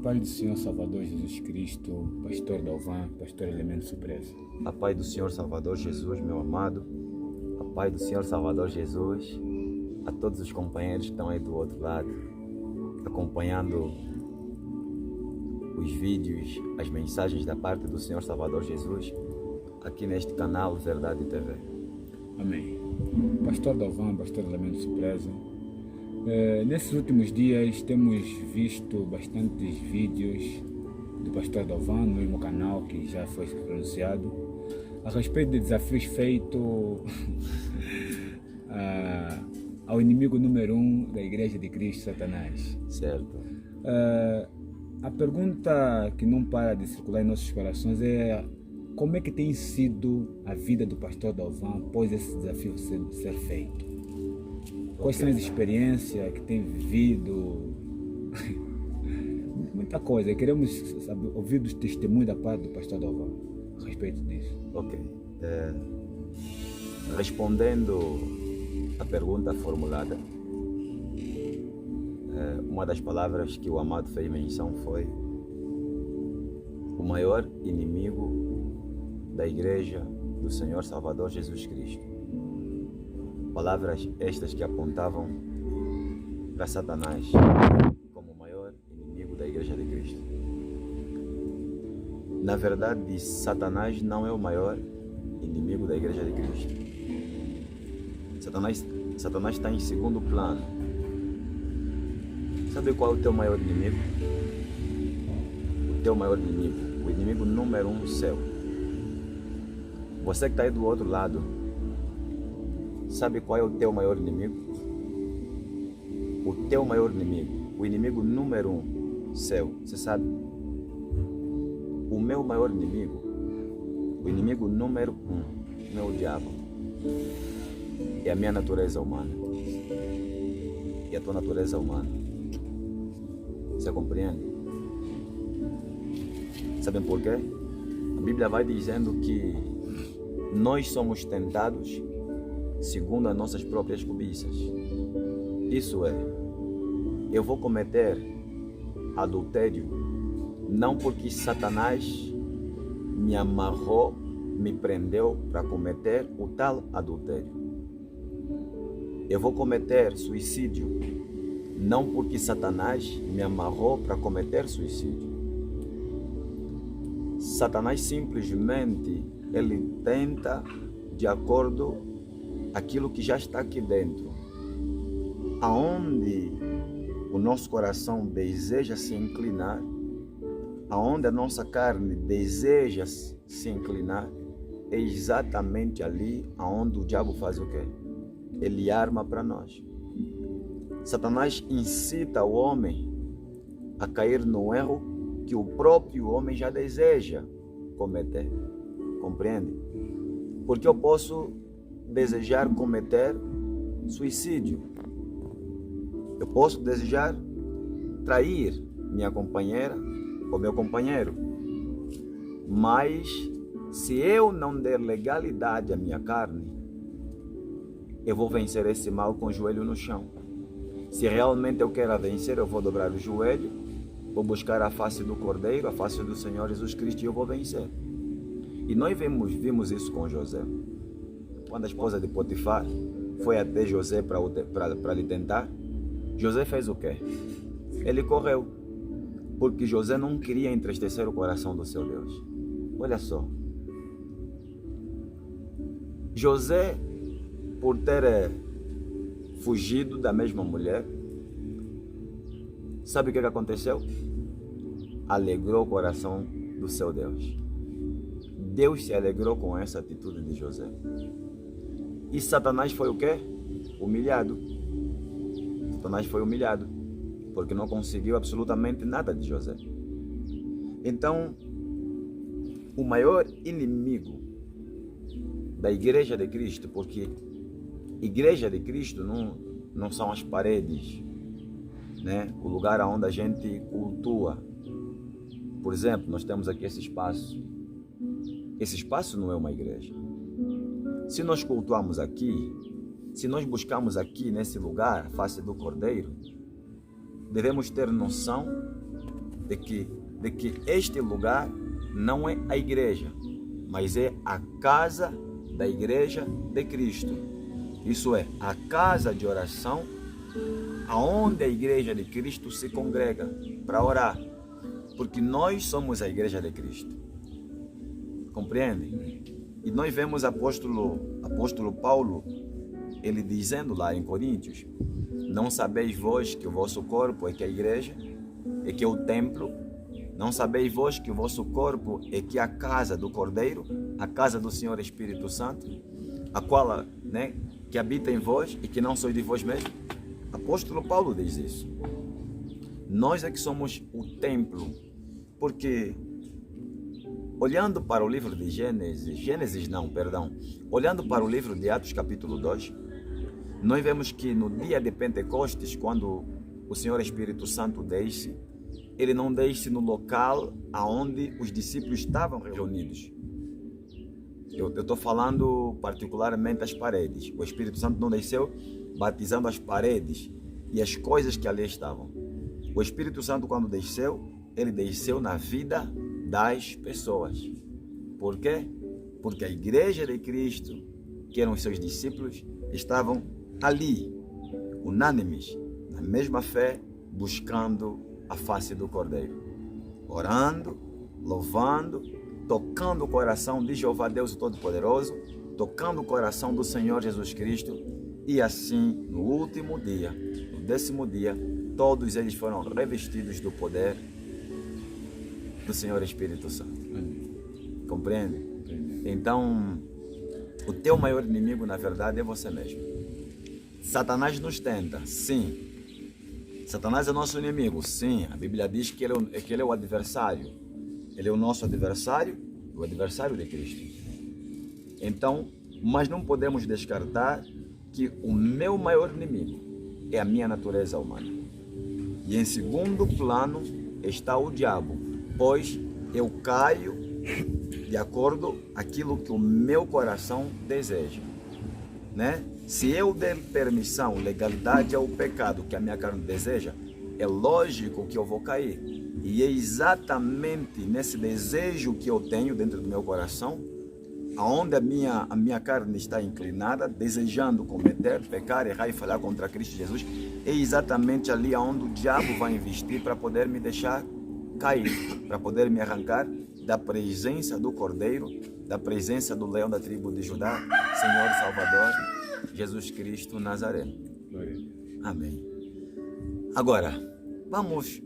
paz do Senhor Salvador Jesus Cristo, Pastor Dalvan, Pastor Elemento Surpresa. A paz do Senhor Salvador Jesus, meu amado. A paz do Senhor Salvador Jesus. A todos os companheiros que estão aí do outro lado, acompanhando os vídeos, as mensagens da parte do Senhor Salvador Jesus, aqui neste canal Verdade TV. Amém. Pastor Dalvan, Pastor Elemento Surpresa. Nesses últimos dias temos visto bastantes vídeos do Pastor Dalvan no mesmo canal que já foi pronunciado a respeito de desafios feitos ao inimigo número 1 da Igreja de Cristo, Satanás. Certo. A pergunta que não para de circular em nossos corações é: como é que tem sido a vida do Pastor Dalvan após esse desafio ser feito? Quais são as experiências que tem vivido? Muita coisa. Queremos ouvir os testemunhos da parte do Pastor Dalvan a respeito disso. Ok. Respondendo a pergunta formulada, uma das palavras que o amado fez menção foi: o maior inimigo da Igreja do Senhor Salvador Jesus Cristo. Palavras estas que apontavam para Satanás como o maior inimigo da Igreja de Cristo. Na verdade, Satanás não é o maior inimigo da Igreja de Cristo. Satanás está em segundo plano. Sabe qual é o teu maior inimigo? O teu maior inimigo, o inimigo número 1, o céu. Você que está aí do outro lado, sabe qual é o teu maior inimigo? O teu maior inimigo, o inimigo número 1, céu. Você sabe? O meu maior inimigo, o inimigo número 1, não é o diabo. É a minha natureza humana. E a tua natureza humana. Você compreende? Sabem por quê? A Bíblia vai dizendo que nós somos tentados segundo as nossas próprias cobiças. Isso é, eu vou cometer adultério não porque Satanás me amarrou, me prendeu para cometer o tal adultério. Eu vou cometer suicídio não porque Satanás me amarrou para cometer suicídio. Satanás simplesmente ele tenta de acordo aquilo que já está aqui dentro, aonde o nosso coração deseja se inclinar, aonde a nossa carne deseja se inclinar, é exatamente ali aonde o diabo faz o quê? Ele arma para nós. Satanás incita o homem a cair no erro que o próprio homem já deseja cometer. Compreende? Porque eu posso desejar cometer suicídio. Eu posso desejar trair minha companheira ou meu companheiro. Mas se eu não der legalidade à minha carne, eu vou vencer esse mal com o joelho no chão. Se realmente eu quero vencer, eu vou dobrar o joelho, vou buscar a face do Cordeiro, a face do Senhor Jesus Cristo, e eu vou vencer. E nós vimos isso com José. Quando a esposa de Potifar foi até José para lhe tentar, José fez o quê? Ele correu, porque José não queria entristecer o coração do seu Deus. Olha só. José, por ter fugido da mesma mulher, sabe o que aconteceu? Alegrou o coração do seu Deus. Deus se alegrou com essa atitude de José. E Satanás foi o quê? Humilhado. Satanás foi humilhado, porque não conseguiu absolutamente nada de José. Então, o maior inimigo da Igreja de Cristo, porque Igreja de Cristo não são as paredes, né? O lugar onde a gente cultua. Por exemplo, nós temos aqui esse espaço. Esse espaço não é uma igreja. Se nós cultuamos aqui, se nós buscamos aqui nesse lugar a face do Cordeiro, devemos ter noção de que este lugar não é a igreja, mas é a casa da igreja de Cristo. Isso é, a casa de oração, aonde a igreja de Cristo se congrega para orar. Porque nós somos a igreja de Cristo. Compreende? E nós vemos apóstolo Paulo, ele dizendo lá em Coríntios: não sabeis vós que o vosso corpo é que a igreja, é que é o templo? Não sabeis vós que o vosso corpo é que a casa do Cordeiro, a casa do Senhor Espírito Santo, a qual, que habita em vós e que não sois de vós mesmos? Apóstolo Paulo diz isso. Nós é que somos o templo, porque olhando para o livro de olhando para o livro de Atos capítulo 2, nós vemos que no dia de Pentecostes, quando o Senhor Espírito Santo desce, ele não desce no local aonde os discípulos estavam reunidos. Eu estou falando particularmente as paredes. O Espírito Santo não desceu batizando as paredes e as coisas que ali estavam. O Espírito Santo, quando desceu, ele desceu na vida das pessoas. Por quê? Porque a igreja de Cristo, que eram os seus discípulos, estavam ali, unânimes, na mesma fé, buscando a face do Cordeiro, orando, louvando, tocando o coração de Jeová Deus Todo-Poderoso, tocando o coração do Senhor Jesus Cristo, e assim, no último dia, no 10º dia, todos eles foram revestidos do poder do Senhor Espírito Santo. Compreende? Então, o teu maior inimigo, na verdade, é você mesmo. Satanás nos tenta, sim. Satanás é nosso inimigo, sim. A Bíblia diz que ele é o adversário. Ele é o nosso adversário, o adversário de Cristo. Então, mas não podemos descartar que o meu maior inimigo é a minha natureza humana. E em segundo plano está o diabo, pois eu caio de acordo com aquilo que o meu coração deseja, Se eu der permissão, legalidade ao pecado que a minha carne deseja, é lógico que eu vou cair. E é exatamente nesse desejo que eu tenho dentro do meu coração, aonde a minha carne está inclinada, desejando cometer, pecar, errar e falhar contra Cristo Jesus, é exatamente ali aonde o diabo vai investir para poder me deixar cair, para poder me arrancar da presença do Cordeiro, da presença do leão da tribo de Judá, Senhor Salvador, Jesus Cristo Nazareno. Amém. Agora, vamos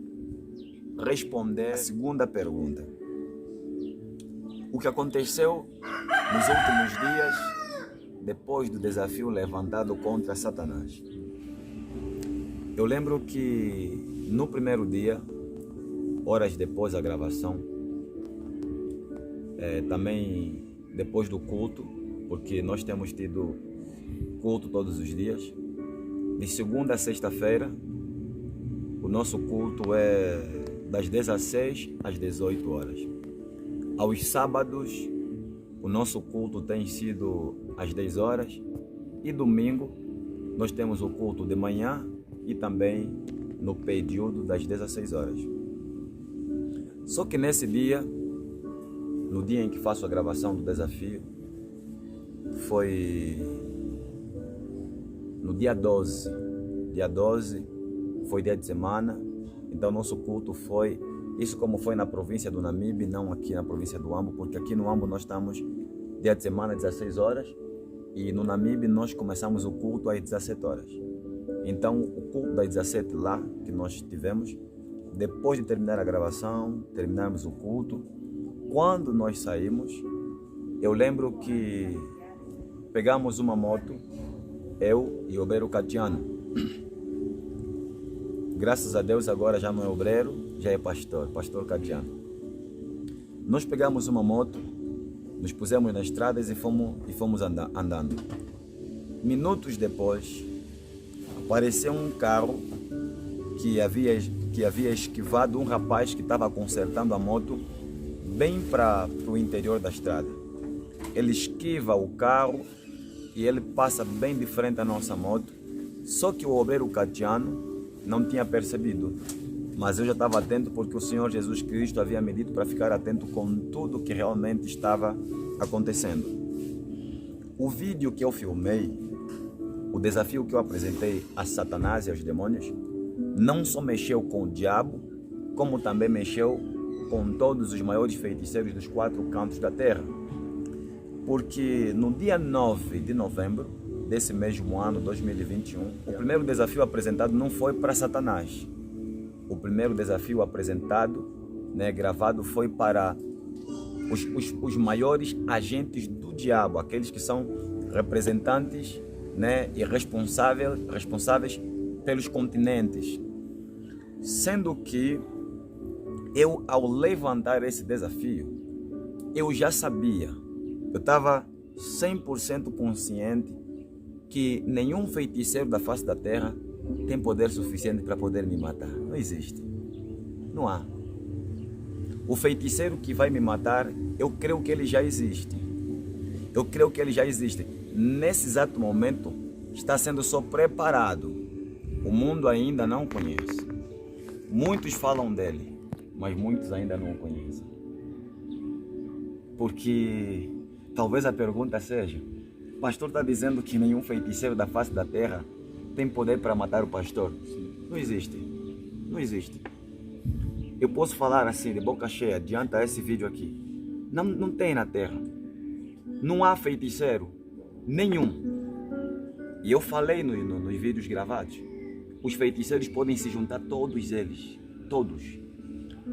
responder a segunda pergunta. O que aconteceu nos últimos dias, depois do desafio levantado contra Satanás? Eu lembro que no primeiro dia, horas depois da gravação, também depois do culto, porque nós temos tido culto todos os dias, de segunda a sexta-feira, o nosso culto é das 16 às 18 horas. Aos sábados, o nosso culto tem sido às 10 horas e domingo nós temos o culto de manhã e também no período das 16 horas. Só que nesse dia, no dia em que faço a gravação do desafio, foi no dia 12. Dia 12 foi dia de semana, então nosso culto foi, isso como foi na província do Namibe, não aqui na província do Ambo, porque aqui no Ambo nós estamos dia de semana 16 horas e no Namibe nós começamos o culto às 17 horas. Então o culto das 17 lá que nós tivemos, depois de terminar a gravação, terminarmos o culto, quando nós saímos, eu lembro que pegamos uma moto, eu e o obreiro Catiano. Graças a Deus agora já não é obreiro, já é pastor Catiano. Nós pegamos uma moto, nos pusemos nas estradas e fomos andando. Minutos depois, apareceu um carro que havia esquivado um rapaz que estava consertando a moto bem para o interior da estrada. Ele esquiva o carro e ele passa bem de frente à nossa moto, só que o obreiro Catiano não tinha percebido. mas eu já estava atento porque o Senhor Jesus Cristo havia me dito para ficar atento com tudo que realmente estava acontecendo. O vídeo que eu filmei, o desafio que eu apresentei a Satanás e aos demônios, não só mexeu com o diabo, como também mexeu com todos os maiores feiticeiros dos 4 cantos da terra. Porque no dia 9 de novembro desse mesmo ano, 2021, o primeiro desafio apresentado não foi para Satanás. O primeiro desafio apresentado, gravado, foi para os maiores agentes do diabo, aqueles que são representantes, e responsáveis pelos continentes. Sendo que eu, ao levantar esse desafio, eu já sabia, eu estava 100% consciente que nenhum feiticeiro da face da terra tem poder suficiente para poder me matar. Não existe. Não há. O feiticeiro que vai me matar, eu creio que ele já existe. Eu creio que ele já existe. Nesse exato momento, está sendo só preparado. O mundo ainda não conhece. Muitos falam dele, mas muitos ainda não o conhecem. Porque talvez a pergunta seja: o pastor está dizendo que nenhum feiticeiro da face da terra tem poder para matar o pastor? Não existe. Não existe. Eu posso falar assim, de boca cheia, diante a esse vídeo aqui. Não tem na terra. Não há feiticeiro nenhum. E eu falei nos vídeos gravados. Os feiticeiros podem se juntar, todos eles. Todos.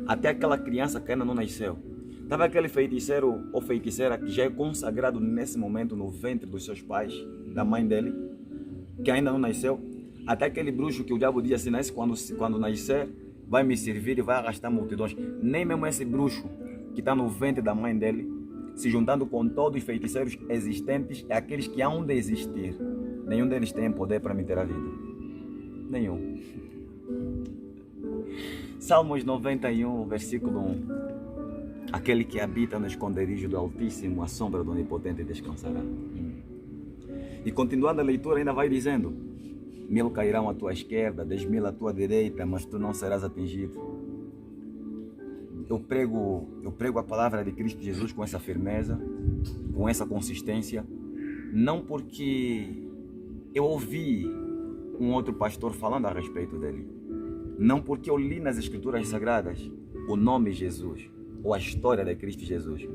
Até aquela criança que ainda não nasceu. Estava aquele feiticeiro ou feiticeira que já é consagrado nesse momento no ventre dos seus pais, da mãe dele, que ainda não nasceu. Até aquele bruxo que o diabo diz assim: quando nascer, vai me servir e vai arrastar multidões. Nem mesmo esse bruxo que está no ventre da mãe dele, se juntando com todos os feiticeiros existentes, é aqueles que hão de existir. Nenhum deles tem poder para me ter a vida. Nenhum. Salmos 91, versículo 1. Aquele que habita no esconderijo do Altíssimo, a sombra do Onipotente descansará. E continuando a leitura, ainda vai dizendo: 1000 cairão à tua esquerda, 10.000 à tua direita, mas tu não serás atingido. Eu prego a palavra de Cristo Jesus com essa firmeza, com essa consistência, não porque eu ouvi um outro pastor falando a respeito dele, não porque eu li nas Escrituras Sagradas o nome Jesus, ou a história de Cristo Jesus.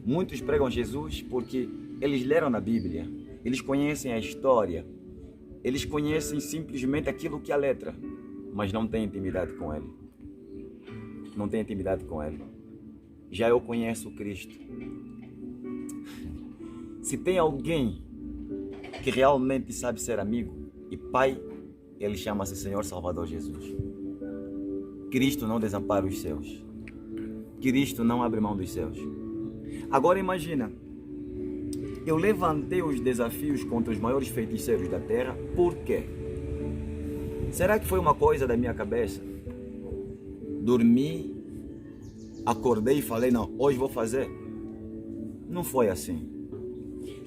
Muitos pregam Jesus porque eles leram na Bíblia, eles conhecem a história, eles conhecem simplesmente aquilo que é a letra, mas não têm intimidade com Ele. Não têm intimidade com Ele. Já eu conheço Cristo. Se tem alguém que realmente sabe ser amigo e pai, ele chama-se Senhor Salvador Jesus. Cristo não desampara os seus. Cristo não abre mão dos seus. Agora imagina, eu levantei os desafios contra os maiores feiticeiros da terra, por quê? Será que foi uma coisa da minha cabeça? Dormi, acordei e falei: não, hoje vou fazer. Não foi assim.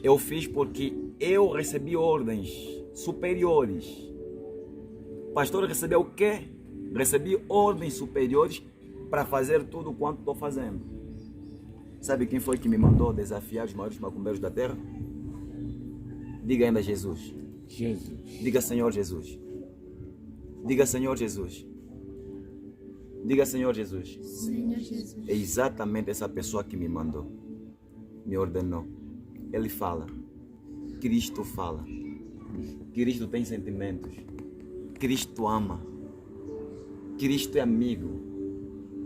Eu fiz porque eu recebi ordens superiores. Pastor, recebeu o quê? Recebi ordens superiores para fazer tudo quanto estou fazendo. Sabe quem foi que me mandou desafiar os maiores macumbeiros da terra? Diga ainda Jesus. Jesus. Diga Senhor Jesus. Diga Senhor Jesus. Diga Senhor Jesus. Senhor Jesus. É exatamente essa pessoa que me mandou, me ordenou. Ele fala. Cristo fala. Cristo tem sentimentos. Cristo ama. Cristo é amigo.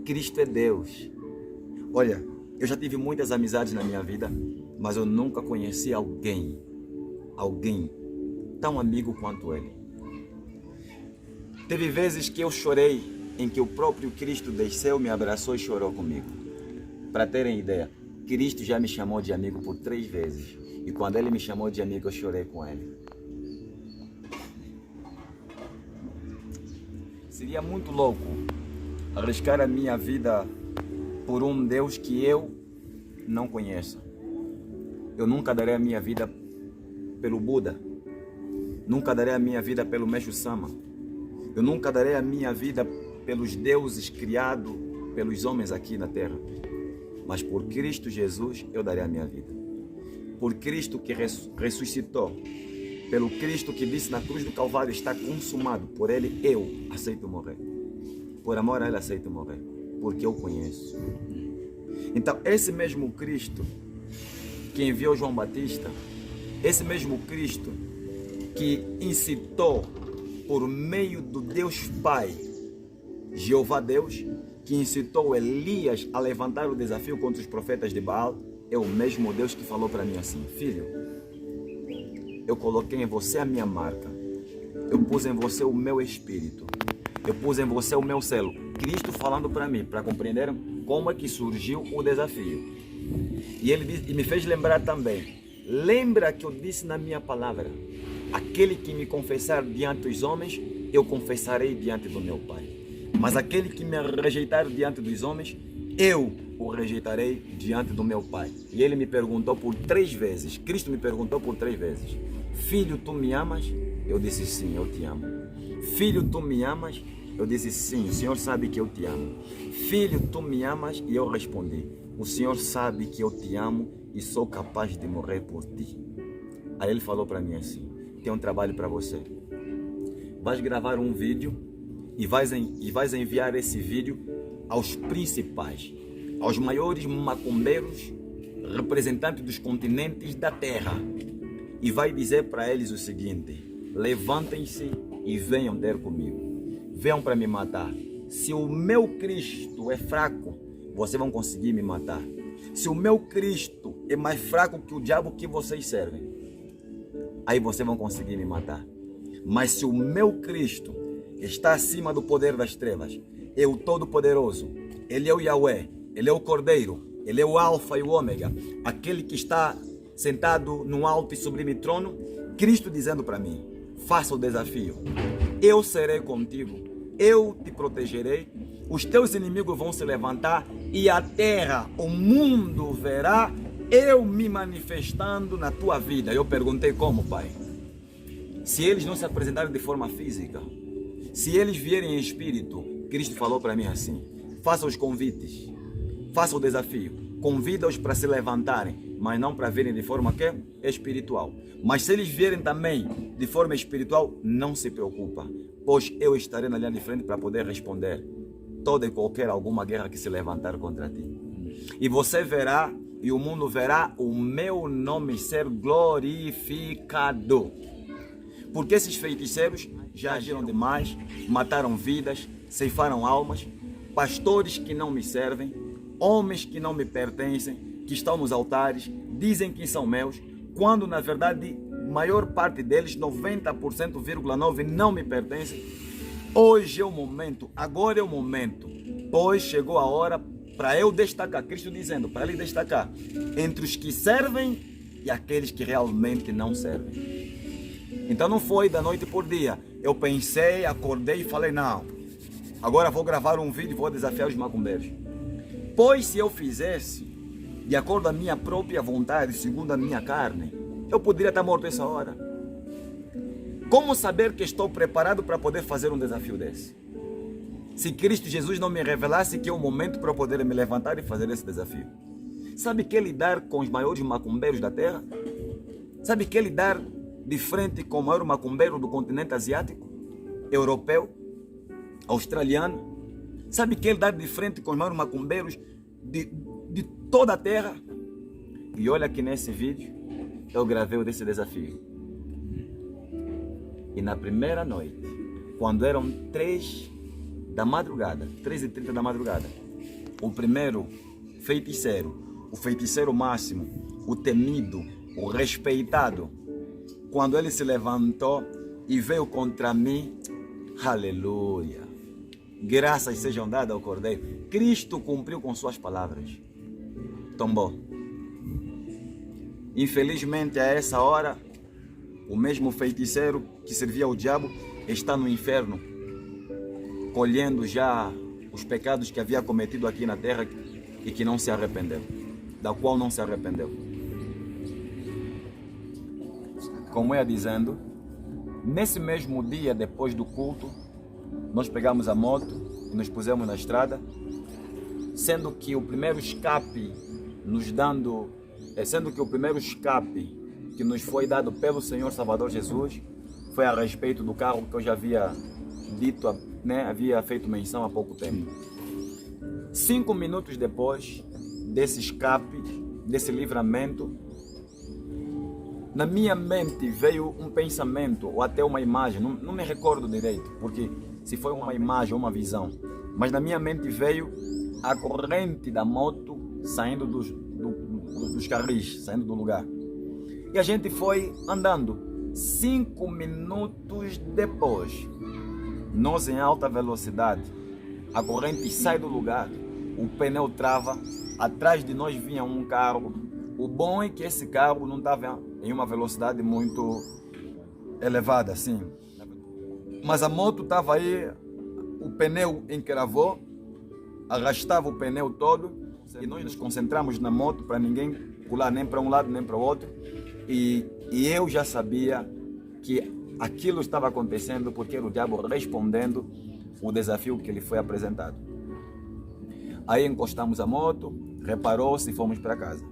Cristo é Deus. Olha, eu já tive muitas amizades na minha vida, mas eu nunca conheci alguém tão amigo quanto ele. Teve vezes que eu chorei, em que o próprio Cristo desceu, me abraçou e chorou comigo. Para terem ideia, Cristo já me chamou de amigo por 3 vezes. E quando ele me chamou de amigo, eu chorei com ele. Seria muito louco arriscar a minha vida por um Deus que eu não conheço. Eu nunca darei a minha vida pelo Buda. Nunca darei a minha vida pelo Meixo Sama. Eu nunca darei a minha vida pelos deuses criados pelos homens aqui na terra. Mas por Cristo Jesus eu darei a minha vida. Por Cristo que ressuscitou. Pelo Cristo que disse na cruz do Calvário, está consumado. Por Ele eu aceito morrer. Por amor a Ele aceito morrer. Porque eu conheço. Então esse mesmo Cristo que enviou João Batista, esse mesmo Cristo que incitou por meio do Deus Pai, Jeová Deus, que incitou Elias a levantar o desafio contra os profetas de Baal, é o mesmo Deus que falou para mim assim: filho, eu coloquei em você a minha marca, eu pus em você o meu espírito, eu pus em você o meu selo. Cristo falando para mim, para compreenderem como é que surgiu o desafio. E ele me fez lembrar também: lembra que eu disse na minha palavra, aquele que me confessar diante dos homens, eu confessarei diante do meu Pai. Mas aquele que me rejeitar diante dos homens, eu o rejeitarei diante do meu Pai. E ele me perguntou por 3 vezes, Cristo me perguntou por 3 vezes: filho, tu me amas? Eu disse sim, eu te amo. Filho, tu me amas? Eu disse sim, o Senhor sabe que eu te amo. Filho, tu me amas? E eu respondi: o Senhor sabe que eu te amo e sou capaz de morrer por ti. Aí ele falou para mim assim: tem um trabalho para você. Vais gravar um vídeo e vais enviar esse vídeo aos principais, aos maiores macumbeiros, representantes dos continentes da terra. E vai dizer para eles o seguinte: levantem-se e venham ter comigo. Venham para me matar. Se o meu Cristo é fraco, vocês vão conseguir me matar. Se o meu Cristo é mais fraco que o diabo que vocês servem, aí vocês vão conseguir me matar. Mas se o meu Cristo está acima do poder das trevas, é o Todo-Poderoso, Ele é o Yahweh, Ele é o Cordeiro, Ele é o Alfa e o Ômega, aquele que está sentado no alto e sublime trono, Cristo dizendo para mim: faça o desafio, eu serei contigo, eu te protegerei, os teus inimigos vão se levantar e a terra, o mundo verá eu me manifestando na tua vida. Eu perguntei: como, Pai? Se eles não se apresentarem de forma física, se eles vierem em espírito, Cristo falou para mim assim: faça os convites, faça o desafio, convida-os para se levantarem, mas não para virem de forma que espiritual. Mas se eles vierem também de forma espiritual, não se preocupa, pois eu estarei na linha de frente para poder responder toda e qualquer alguma guerra que se levantar contra ti. E você verá, e o mundo verá o meu nome ser glorificado. Porque esses feiticeiros já agiram demais, mataram vidas, ceifaram almas, pastores que não me servem, homens que não me pertencem, que estão nos altares, dizem que são meus, quando na verdade maior parte deles, 90,9%, não me pertencem. Hoje é o momento, agora é o momento, pois chegou a hora para eu destacar, Cristo dizendo, para ele destacar entre os que servem e aqueles que realmente não servem. Então não foi da noite por dia. Eu pensei, acordei e falei: não, agora vou gravar um vídeo e vou desafiar os macumbeiros. Pois se eu fizesse de acordo com a minha própria vontade, segundo a minha carne, eu poderia estar morto essa hora. Como saber que estou preparado para poder fazer um desafio desse? Se Cristo Jesus não me revelasse que é o momento para eu poder me levantar e fazer esse desafio. Sabe que é lidar com os maiores macumbeiros da terra? Sabe que é lidar de frente com o maior macumbeiro do continente asiático, europeu, australiano? Sabe que ele dá de frente com os maiores macumbeiros de toda a terra? E olha que nesse vídeo eu gravei desse desafio. E na primeira noite, quando eram 3 da madrugada, 3h30 da madrugada, o primeiro feiticeiro, o feiticeiro máximo, o temido, o respeitado, quando ele se levantou e veio contra mim, aleluia, graças sejam dadas ao Cordeiro. Cristo cumpriu com suas palavras, tombou. Infelizmente a essa hora, o mesmo feiticeiro que servia ao diabo está no inferno, colhendo já os pecados que havia cometido aqui na terra e que não se arrependeu, da qual não se arrependeu. Como ia dizendo, nesse mesmo dia, depois do culto, nós pegamos a moto e nos pusemos na estrada, sendo que o primeiro escape que nos foi dado pelo Senhor Salvador Jesus foi a respeito do carro que eu já havia dito, né, havia feito menção há pouco tempo. 5 minutos depois desse escape, desse livramento, na minha mente veio um pensamento ou até uma imagem, não me recordo direito, porque se foi uma imagem ou uma visão, mas na minha mente veio a corrente da moto saindo dos carris, saindo do lugar. E a gente foi andando. 5 minutos depois, nós em alta velocidade, a corrente sai do lugar, o pneu trava, atrás de nós vinha um carro. O bom é que esse carro não estava em uma velocidade muito elevada, assim. Mas a moto estava aí, o pneu encravou, arrastava o pneu todo, e nós nos concentramos na moto para ninguém pular nem para um lado nem para o outro. E eu já sabia que aquilo estava acontecendo porque era o diabo respondendo o desafio que lhe foi apresentado. Aí encostamos a moto, reparou-se e fomos para casa.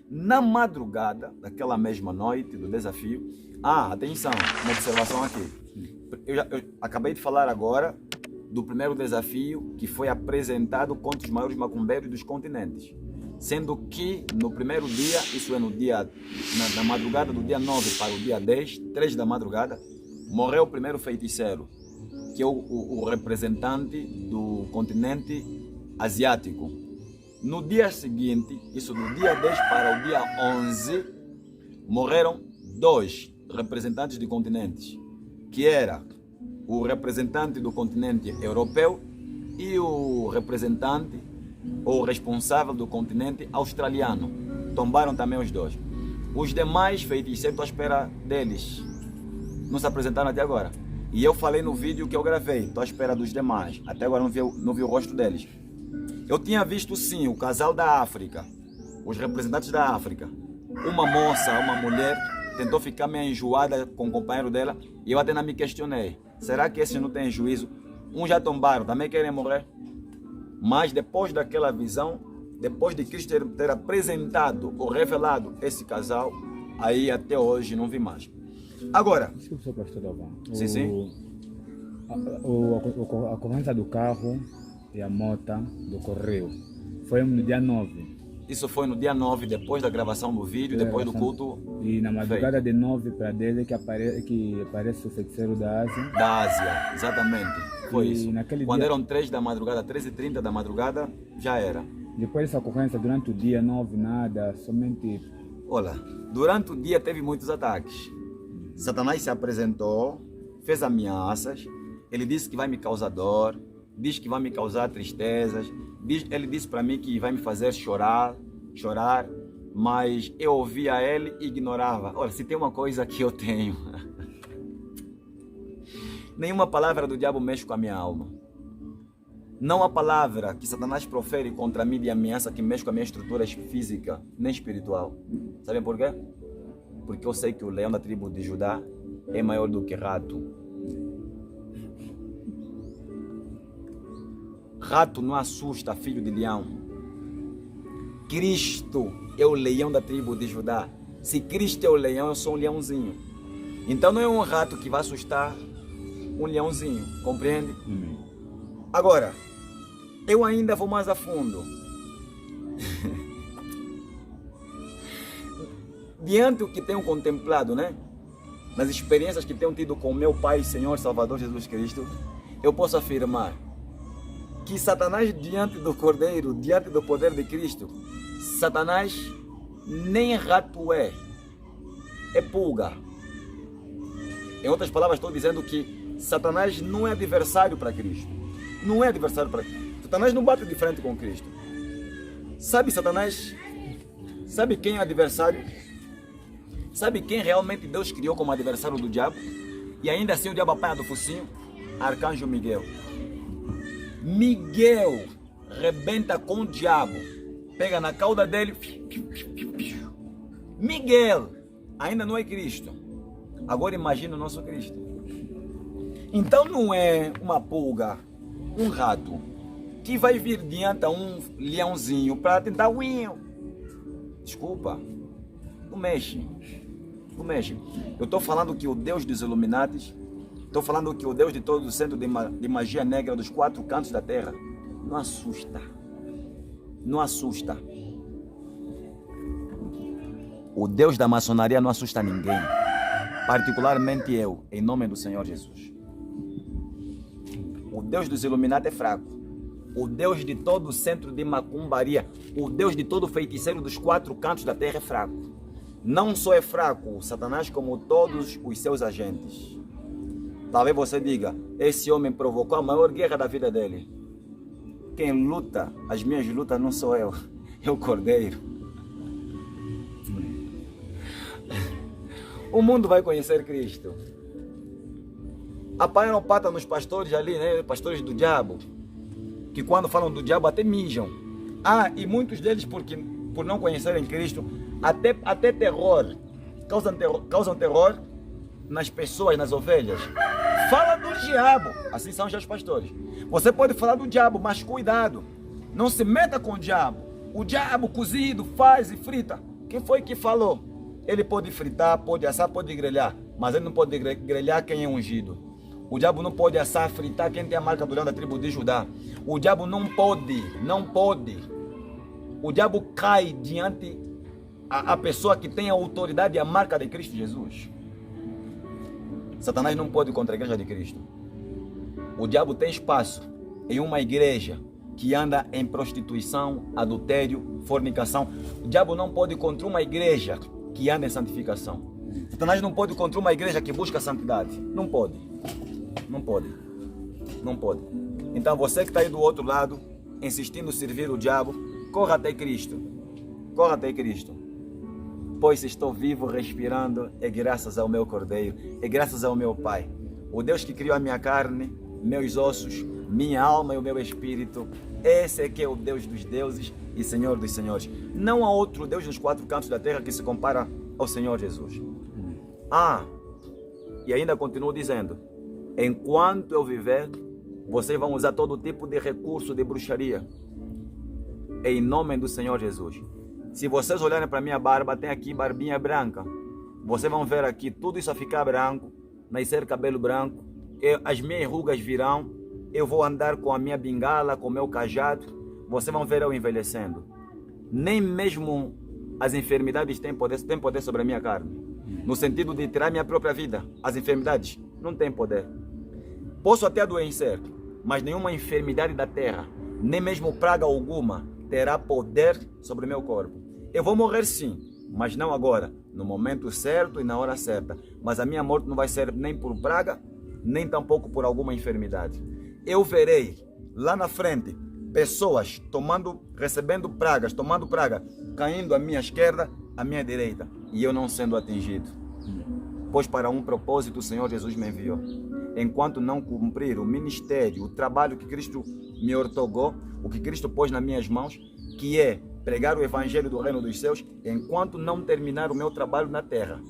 Na madrugada daquela mesma noite do desafio, atenção, uma observação aqui. Eu acabei de falar agora do primeiro desafio que foi apresentado contra os maiores macumbeiros dos continentes. Sendo que no primeiro dia, isso é na madrugada do dia 9 para o dia 10, 3 da madrugada, morreu o primeiro feiticeiro, que é o representante do continente asiático. No dia seguinte, isso do dia 10 para o dia 11, morreram 2 representantes de continentes, que era o representante do continente europeu e o representante ou responsável do continente australiano. Tombaram também os 2. Os demais feiticeiros, estou à espera deles. Não se apresentaram até agora. E eu falei no vídeo que eu gravei, estou à espera dos demais. Até agora não vi o rosto deles. Eu tinha visto sim o casal da África, os representantes da África. Uma moça, uma mulher, tentou ficar meio enjoada com o companheiro dela e eu até não me questionei. Será que esses não têm juízo? Uns já tombaram, também querem morrer? Mas depois daquela visão, depois de Cristo ter apresentado ou revelado esse casal, aí até hoje não vi mais. Agora, Desculpe, pastor Dalvan. Sim. A ocorrência do carro e a moto do correio foi no dia 9. Isso foi no dia 9, depois da gravação do vídeo, depois do culto. E na madrugada de 9 para 10 que aparece o feiticeiro da Ásia. Da Ásia, exatamente. Foi isso. Quando dia... eram 3 da madrugada, 13h30 da madrugada, já era. Depois dessa ocorrência, durante o dia não houve nada, somente... Olha, durante o dia teve muitos ataques. Satanás se apresentou, fez ameaças, ele disse que vai me causar dor, diz que vai me causar tristezas, ele disse para mim que vai me fazer chorar, mas eu ouvia ele e ignorava. Olha, se tem uma coisa que eu tenho, nenhuma palavra do diabo mexe com a minha alma. Não há palavra que Satanás profere contra mim de ameaça que mexe com a minha estrutura física, nem espiritual. Sabem por quê? Porque eu sei que o leão da tribo de Judá é maior do que rato. Rato não assusta filho de leão. Cristo é o leão da tribo de Judá. Se Cristo é o leão, eu sou um leãozinho. Então não é um rato que vai assustar um leãozinho, compreende? Agora, eu ainda vou mais a fundo. Diante do que tenho contemplado, né? Nas experiências que tenho tido com meu Pai, Senhor, Salvador Jesus Cristo, eu posso afirmar que Satanás, diante do Cordeiro, diante do poder de Cristo, Satanás nem rato é pulga. Em outras palavras, estou dizendo que Satanás não é adversário para Cristo. Não é adversário para Cristo. Satanás não bate de frente com Cristo. Sabe Satanás? Sabe quem é adversário? Sabe quem realmente Deus criou como adversário do diabo? E ainda assim o diabo apanha do focinho? Arcanjo Miguel. Miguel rebenta com o diabo. Pega na cauda dele. Miguel ainda não é Cristo. Agora imagina o nosso Cristo. Então não é uma pulga, um rato que vai vir diante a um leãozinho para tentar uinho. Desculpa, não mexe. Não mexe. Eu estou falando que o Deus dos Illuminatis, estou falando que o Deus de todo o centro de magia negra dos 4 cantos da terra, não assusta. Não assusta. O Deus da maçonaria não assusta ninguém. Particularmente eu, em nome do Senhor Jesus. O Deus dos Illuminatis é fraco. O Deus de todo o centro de macumbaria, o Deus de todo feiticeiro dos 4 cantos da terra é fraco. Não só é fraco Satanás, como todos os seus agentes. Talvez você diga, esse homem provocou a maior guerra da vida dele. Quem luta, as minhas lutas não sou eu, é o Cordeiro. O mundo vai conhecer Cristo. Apanharam pata nos pastores ali, né? Pastores do diabo, que quando falam do diabo até mijam. E muitos deles, por não conhecerem Cristo, até terror, causam terror nas pessoas, nas ovelhas. Fala do diabo, assim são já os pastores. Você pode falar do diabo, mas cuidado, não se meta com o diabo. O diabo cozido faz e frita. Quem foi que falou? Ele pode fritar, pode assar, pode grelhar, mas ele não pode grelhar quem é ungido. O diabo não pode assar, fritar quem tem a marca do leão da tribo de Judá. O diabo não pode. O diabo cai diante a pessoa que tem a autoridade e a marca de Cristo Jesus. Satanás não pode contra a igreja de Cristo. O diabo tem espaço em uma igreja que anda em prostituição, adultério, fornicação. O diabo não pode contra uma igreja que anda em santificação. Satanás não pode contra uma igreja que busca santidade. Não pode. Então você que está aí do outro lado, insistindo em servir o diabo, corra até Cristo. Pois estou vivo, respirando, é graças ao meu Cordeiro, é graças ao meu Pai. O Deus que criou a minha carne, meus ossos, minha alma e o meu espírito. Esse é que é o Deus dos deuses e Senhor dos senhores. Não há outro Deus nos 4 cantos da terra que se compara ao Senhor Jesus. E ainda continuo dizendo, enquanto eu viver, vocês vão usar todo tipo de recurso de bruxaria, em nome do Senhor Jesus. Se vocês olharem para minha barba, tem aqui barbinha branca. Vocês vão ver aqui tudo isso a ficar branco, nascer cabelo branco, as minhas rugas virão, eu vou andar com a minha bengala, com o meu cajado, vocês vão ver eu envelhecendo. Nem mesmo as enfermidades têm poder sobre a minha carne, no sentido de tirar minha própria vida. As enfermidades não têm poder. Posso até adoecer, mas nenhuma enfermidade da terra, nem mesmo praga alguma, terá poder sobre o meu corpo. Eu vou morrer sim, mas não agora, no momento certo e na hora certa. Mas a minha morte não vai ser nem por praga, nem tampouco por alguma enfermidade. Eu verei lá na frente pessoas recebendo pragas, tomando praga, caindo à minha esquerda, à minha direita, e eu não sendo atingido. Pois para um propósito o Senhor Jesus me enviou. Enquanto não cumprir o ministério, o trabalho que Cristo me ortogou, o que Cristo pôs nas minhas mãos, que é pregar o evangelho do reino dos céus, enquanto não terminar o meu trabalho na terra,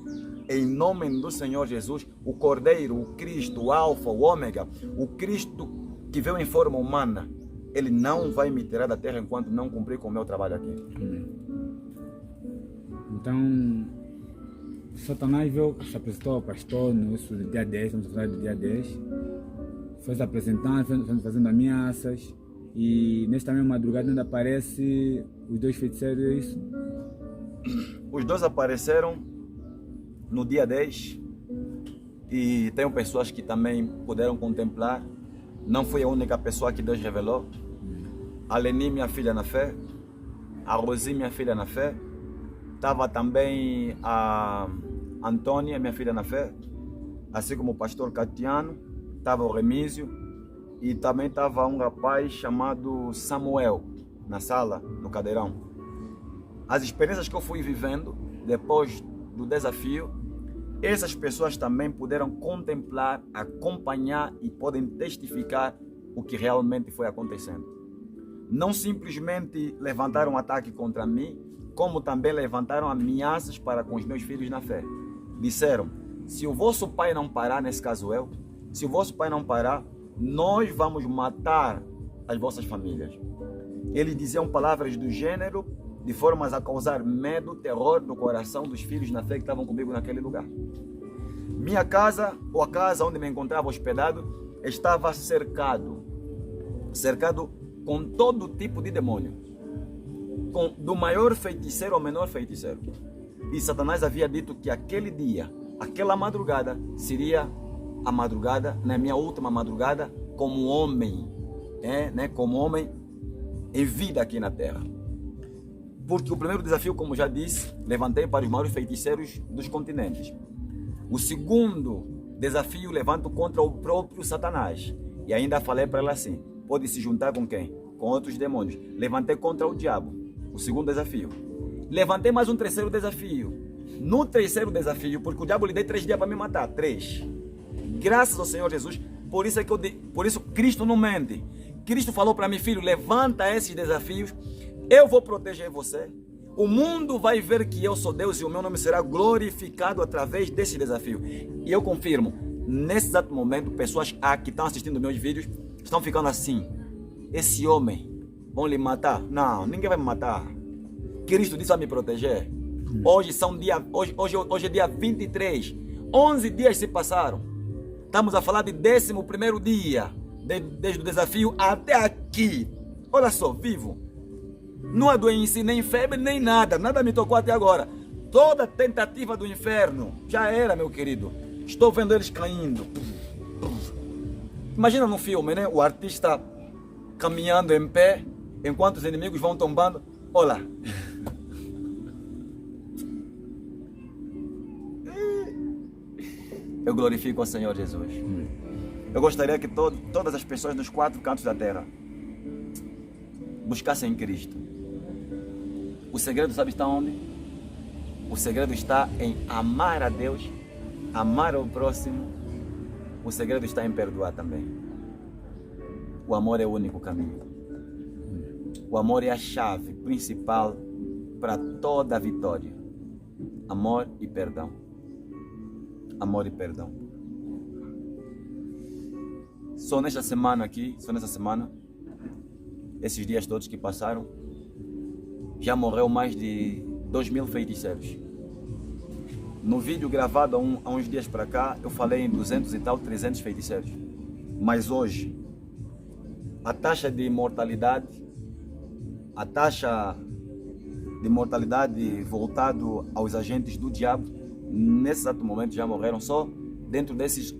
em nome do Senhor Jesus, o Cordeiro, o Cristo, o Alfa, o Ômega, o Cristo que veio em forma humana, ele não vai me tirar da terra enquanto não cumprir com o meu trabalho aqui. Então, Satanás veio, se apresentou ao pastor no dia 10, vamos falar do dia 10, foi se apresentando, foi fazendo ameaças, e nesta mesma madrugada ainda aparece os 2 feiticeiros. Os 2 apareceram no dia 10 e tem pessoas que também puderam contemplar. Não fui a única pessoa que Deus revelou. A Leni, minha filha na fé, a Rosi, minha filha na fé, estava também a Antônia, minha filha na fé, assim como o pastor Catiano, estava o Remísio, e também estava um rapaz chamado Samuel na sala, no cadeirão. As experiências que eu fui vivendo depois do desafio, essas pessoas também puderam contemplar, acompanhar e podem testificar o que realmente foi acontecendo. Não simplesmente levantaram ataque contra mim, como também levantaram ameaças para com os meus filhos na fé. Disseram, se o vosso pai não parar, nesse caso eu, se o vosso pai não parar, nós vamos matar as vossas famílias. Eles diziam palavras do gênero, de formas a causar medo, terror no coração dos filhos na fé que estavam comigo naquele lugar. Minha casa, ou a casa onde me encontrava hospedado, estava cercado com todo tipo de demônio, do maior feiticeiro ao menor feiticeiro. E Satanás havia dito que aquele dia, aquela madrugada, seria a madrugada, na minha última madrugada, como homem, como homem em vida aqui na terra. Porque o primeiro desafio, como já disse, levantei para os maiores feiticeiros dos continentes. O segundo desafio levanto contra o próprio Satanás. E ainda falei para ela assim, pode se juntar com quem? Com outros demônios. Levantei contra o diabo, o segundo desafio. Levantei mais um terceiro desafio. No terceiro desafio, porque o diabo lhe deu 3 dias para me matar. 3. Graças ao Senhor Jesus, por isso Cristo não mente. Cristo falou para mim, filho, levanta esses desafios, eu vou proteger você. O mundo vai ver que eu sou Deus e o meu nome será glorificado através desse desafio. E eu confirmo, nesse exato momento, pessoas que estão assistindo meus vídeos estão ficando assim. Esse homem, vão lhe matar? Não, ninguém vai me matar. Cristo disse a me proteger. Hoje é dia 23. 11 dias se passaram. Estamos a falar de 11º dia, desde o desafio até aqui. Olha só, vivo. Não adoeci nem febre, nem nada. Nada me tocou até agora. Toda tentativa do inferno já era, meu querido. Estou vendo eles caindo. Imagina no filme, né? O artista caminhando em pé, enquanto os inimigos vão tombando. Olha. Eu glorifico ao Senhor Jesus. Eu gostaria que todas as pessoas dos 4 cantos da terra buscassem Cristo. O segredo, sabe, está onde? O segredo está em amar a Deus, amar o próximo. O segredo está em perdoar também. O amor é o único caminho. O amor é a chave principal para toda a vitória. Amor e perdão. Amor e perdão. Só nessa semana, esses dias todos que passaram, já morreu mais de 2.000 feiticeiros. No vídeo gravado há uns dias para cá, eu falei em 200 e tal, 300 feiticeiros. Mas hoje, a taxa de mortalidade voltado aos agentes do diabo, nesse exato momento já morreram só dentro desses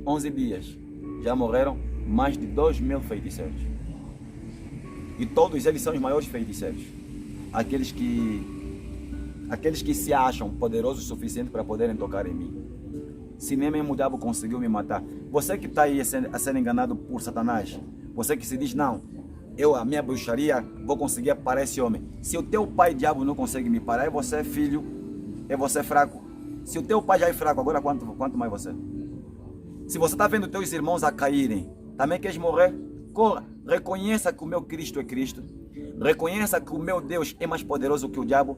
11 dias. Já morreram mais de 2.000 feiticeiros. E todos eles são os maiores feiticeiros. Aqueles que se acham poderosos o suficiente para poderem tocar em mim. Se nem mesmo o diabo conseguiu me matar. Você que está aí a ser enganado por Satanás. Você que se diz, não, a minha bruxaria, vou conseguir parar esse homem. Se o teu pai diabo não consegue me parar, é você filho, é você fraco. Se o teu pai já é fraco, agora quanto mais você? Se você está vendo teus irmãos a caírem, também queres morrer? Corra, reconheça que o meu Cristo é Cristo. Reconheça que o meu Deus é mais poderoso que o diabo.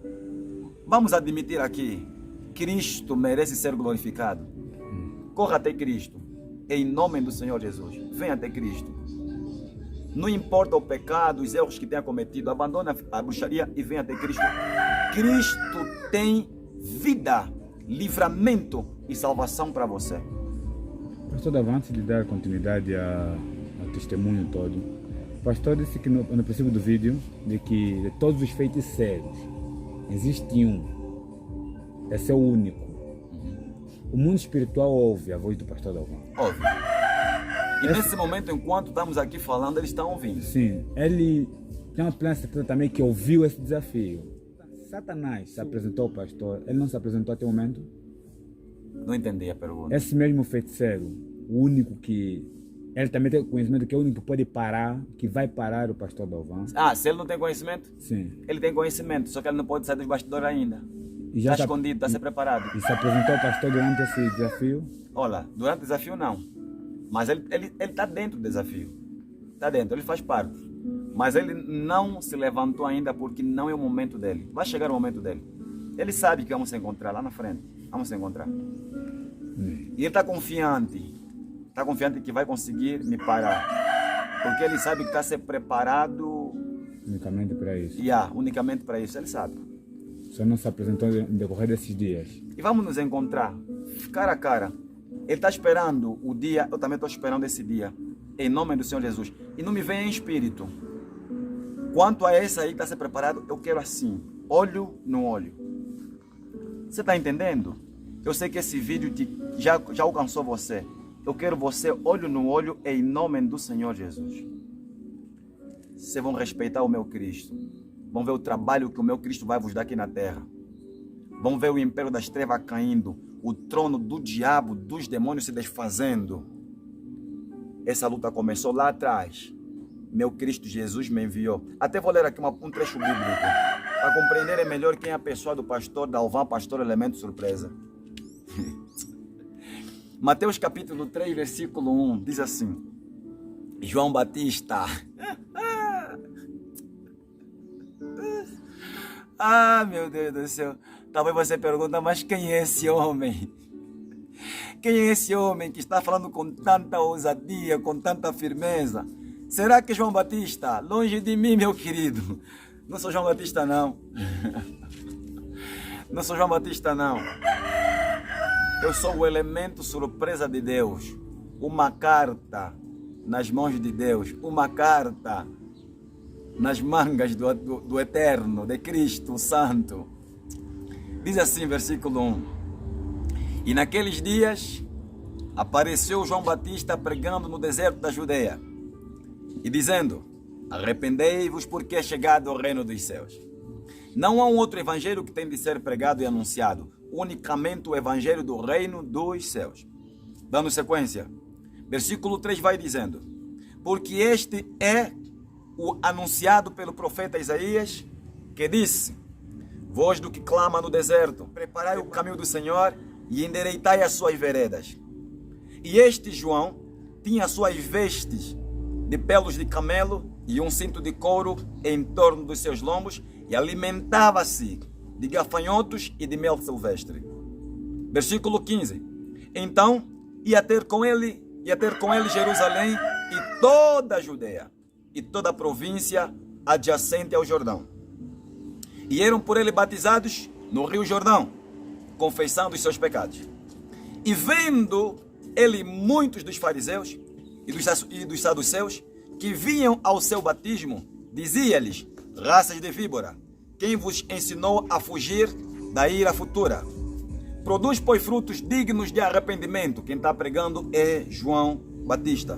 Vamos admitir aqui, Cristo merece ser glorificado. Corra até Cristo, em nome do Senhor Jesus. Venha até Cristo. Não importa o pecado, os erros que tenha cometido, abandone a bruxaria e venha até Cristo. Cristo tem vida, livramento e salvação para você. Pastor, antes de dar continuidade ao testemunho todo, o pastor disse que no princípio do vídeo, de que de todos os feiticeiros, existe um. Esse é o único. O mundo espiritual ouve a voz do pastor Dalvan. Ouve. E nesse momento, enquanto estamos aqui falando, eles estão ouvindo. Sim. Ele tem uma plena certeza também que ouviu esse desafio. Satanás se apresentou ao pastor. Ele não se apresentou até o momento? Não entendi a pergunta. Esse mesmo feiticeiro, o único que... Ele também tem conhecimento que é o único que pode parar, que vai parar o pastor Dalvan. Se ele não tem conhecimento? Sim. Ele tem conhecimento, só que ele não pode sair dos bastidores ainda. Está escondido, está a ser preparado. E se apresentou ao pastor durante esse desafio? Olha, durante o desafio não. Mas ele está dentro do desafio. Está dentro, ele faz parte. Mas ele não se levantou ainda porque não é o momento dele. Vai chegar o momento dele. Ele sabe que vamos se encontrar lá na frente. Vamos se encontrar. E ele está confiante. está confiante que vai conseguir me parar. Porque ele sabe que está se preparado Unicamente para isso. unicamente para isso, ele sabe. Só não se apresentou no decorrer desses dias. E vamos nos encontrar, cara a cara. Ele está esperando o dia, eu também estou esperando esse dia. Em nome do Senhor Jesus. E não me vem em espírito. Quanto a esse aí que está se preparado, eu quero assim, olho no olho. Você está entendendo? Eu sei que esse vídeo já alcançou você. Eu quero você olho no olho em nome do Senhor Jesus. Vocês vão respeitar o meu Cristo. Vão ver o trabalho que o meu Cristo vai vos dar aqui na terra. Vão ver o império das trevas caindo. O trono do diabo, dos demônios se desfazendo. Essa luta começou lá atrás. Meu Cristo Jesus me enviou. Até vou ler aqui um trecho bíblico. Para compreenderem melhor quem é a pessoa do pastor Dalvan, pastor Elemento Surpresa. Mateus capítulo 3, versículo 1, diz assim. João Batista. Ah, meu Deus do céu. Talvez você pergunte, mas quem é esse homem? Quem é esse homem que está falando com tanta ousadia, com tanta firmeza? Será que é João Batista? Longe de mim, meu querido. Não sou João Batista, não. Não sou João Batista, não. Eu sou o elemento surpresa de Deus. Uma carta nas mãos de Deus. Uma carta nas mangas do Eterno, de Cristo Santo. Diz assim, versículo 1. E naqueles dias apareceu João Batista pregando no deserto da Judeia e dizendo: arrependei-vos porque é chegado o reino dos céus. Não há um outro evangelho que tem de ser pregado e anunciado, unicamente o evangelho do reino dos céus. Dando sequência, versículo 3 vai dizendo: porque este é o anunciado pelo profeta Isaías, que disse: voz do que clama no deserto, preparai o caminho do Senhor e endireitai as suas veredas. E este João tinha suas vestes de pelos de camelo e um cinto de couro em torno dos seus lombos e alimentava-se de gafanhotos e de mel silvestre. Versículo 15. Então ia ter com ele Jerusalém e toda a Judeia e toda a província adjacente ao Jordão. E eram por ele batizados no rio Jordão, confessando os seus pecados. E vendo ele muitos dos fariseus e dos saduceus que vinham ao seu batismo, dizia-lhes: raças de víbora, quem vos ensinou a fugir da ira futura? Produz, pois, frutos dignos de arrependimento. Quem está pregando é João Batista.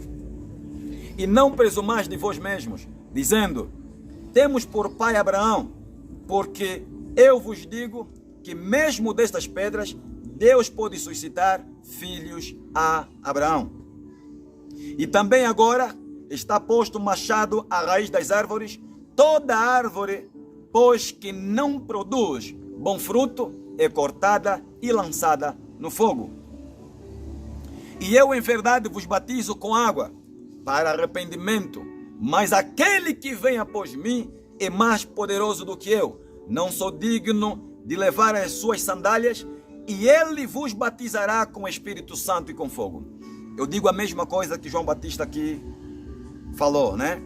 E não presumais de vós mesmos, dizendo: temos por pai Abraão, porque eu vos digo que mesmo destas pedras Deus pode suscitar filhos a Abraão. E também agora está posto machado à raiz das árvores. Toda árvore, pois que não produz bom fruto, é cortada e lançada no fogo. E eu em verdade vos batizo com água para arrependimento, mas aquele que vem após mim é mais poderoso do que eu. Não sou digno de levar as suas sandálias, e ele vos batizará com o Espírito Santo e com fogo. Eu digo a mesma coisa que João Batista aqui falou, né?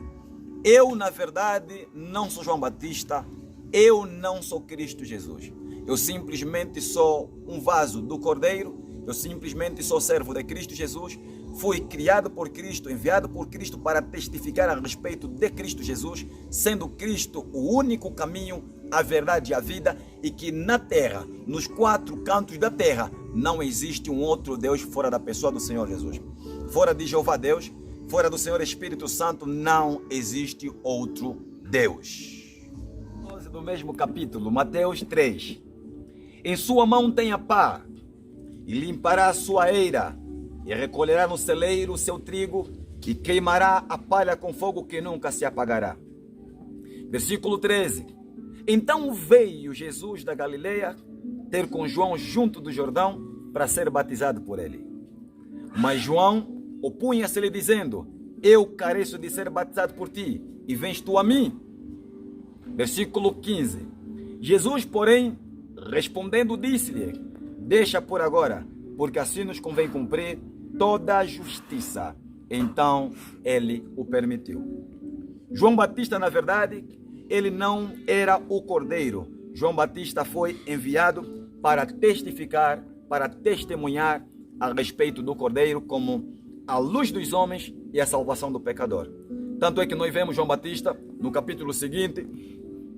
Eu, na verdade, não sou João Batista, eu não sou Cristo Jesus. Eu simplesmente sou um vaso do Cordeiro, eu simplesmente sou servo de Cristo Jesus, fui criado por Cristo, enviado por Cristo para testificar a respeito de Cristo Jesus, sendo Cristo o único caminho, a verdade e a vida, e que na terra, nos quatro cantos da terra, não existe um outro Deus fora da pessoa do Senhor Jesus. Fora de Jeová Deus, fora do Senhor Espírito Santo, não existe outro Deus. 12 do mesmo capítulo, Mateus 3. Em sua mão tem a pá, e limpará a sua eira, e recolherá no celeiro o seu trigo, e queimará a palha com fogo que nunca se apagará. Versículo 13. Então veio Jesus da Galileia ter com João junto do Jordão para ser batizado por ele. Mas João opunha-se-lhe dizendo: eu careço de ser batizado por ti, e vens tu a mim? Versículo 15. Jesus, porém, respondendo, disse-lhe: deixa por agora, porque assim nos convém cumprir toda a justiça. Então ele o permitiu. João Batista, na verdade, ele não era o cordeiro. João Batista foi enviado para testificar, para testemunhar a respeito do cordeiro como a luz dos homens e a salvação do pecador. Tanto é que nós vemos João Batista no capítulo seguinte,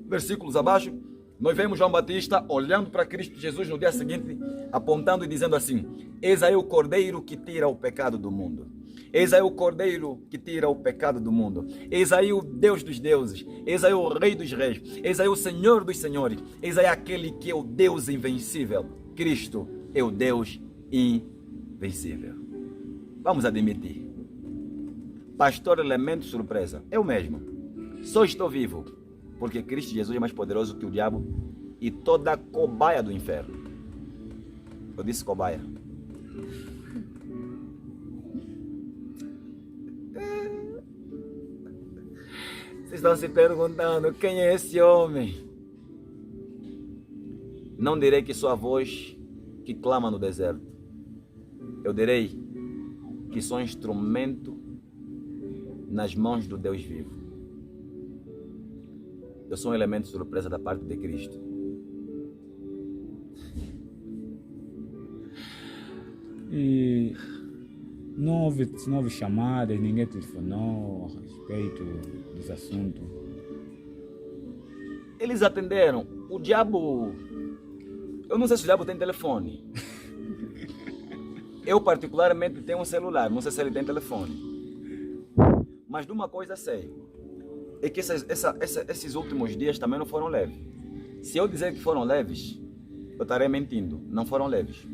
versículos abaixo, nós vemos João Batista olhando para Cristo Jesus no dia seguinte, apontando e dizendo assim: eis aí o cordeiro que tira o pecado do mundo. Eis aí o cordeiro que tira o pecado do mundo. Eis aí o Deus dos deuses. Eis aí o Rei dos reis. Eis aí o Senhor dos senhores. Eis aí aquele que é o Deus invencível. Cristo é o Deus invencível. Vamos admitir. Pastor Elemento Surpresa. Eu mesmo. Só estou vivo porque Cristo Jesus é mais poderoso que o diabo e toda a cobaia do inferno. Eu disse cobaia. Vocês estão se perguntando quem é esse homem? Não direi que sou a voz que clama no deserto. Eu direi que sou instrumento nas mãos do Deus vivo. Eu sou um elemento surpresa da parte de Cristo. E não houve chamadas, ninguém telefonou a respeito desse assunto. Eles atenderam. O diabo... Eu não sei se o diabo tem telefone. Eu particularmente tenho um celular. Não sei se ele tem telefone. Mas de uma coisa sei. É que esses últimos dias também não foram leves. Se eu dizer que foram leves, eu estarei mentindo. Não foram leves.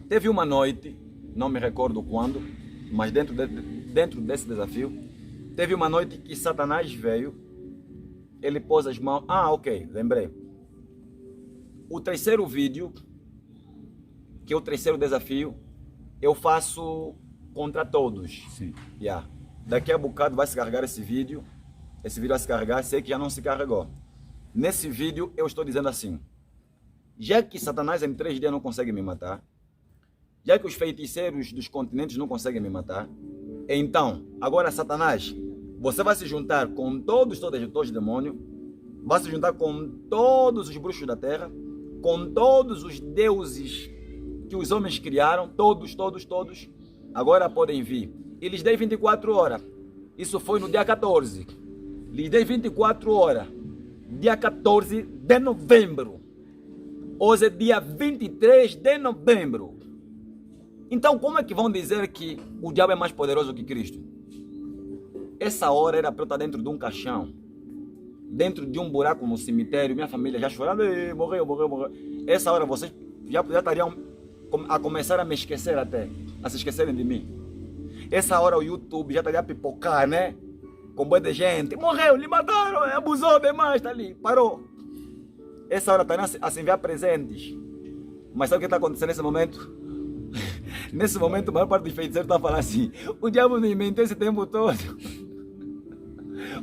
Teve uma noite, não me recordo quando, mas dentro desse desafio, teve uma noite que Satanás veio, ele pôs as mãos... Ah, ok, lembrei. O terceiro vídeo, que é o terceiro desafio, eu faço contra todos. Sim. Yeah. Daqui a bocado vai se carregar esse vídeo vai se carregar, sei que já não se carregou. Nesse vídeo eu estou dizendo assim: já que Satanás em 3 dias não consegue me matar, já que os feiticeiros dos continentes não conseguem me matar, então, agora Satanás, você vai se juntar com todos os demônios, vai se juntar com todos os bruxos da terra, com todos os deuses que os homens criaram, todos, agora podem vir. E lhes dei 24 horas. Isso foi no dia 14. Lhes dei 24 horas. Dia 14 de novembro. Hoje é dia 23 de novembro. Então como é que vão dizer que o diabo é mais poderoso que Cristo? Essa hora era para eu estar dentro de um caixão, dentro de um buraco no cemitério, minha família já chorando, morreu. Essa hora vocês já estariam a começar a me esquecer até, a se esquecerem de mim. Essa hora o YouTube já estaria a pipocar, né? Com boa de gente, morreu, lhe mataram, abusou demais, está ali, parou. Essa hora estariam a se enviar presentes. Mas sabe o que está acontecendo nesse momento? Nesse momento, a maior parte dos feiticeiros está falando assim: o diabo nos mentiu esse tempo todo.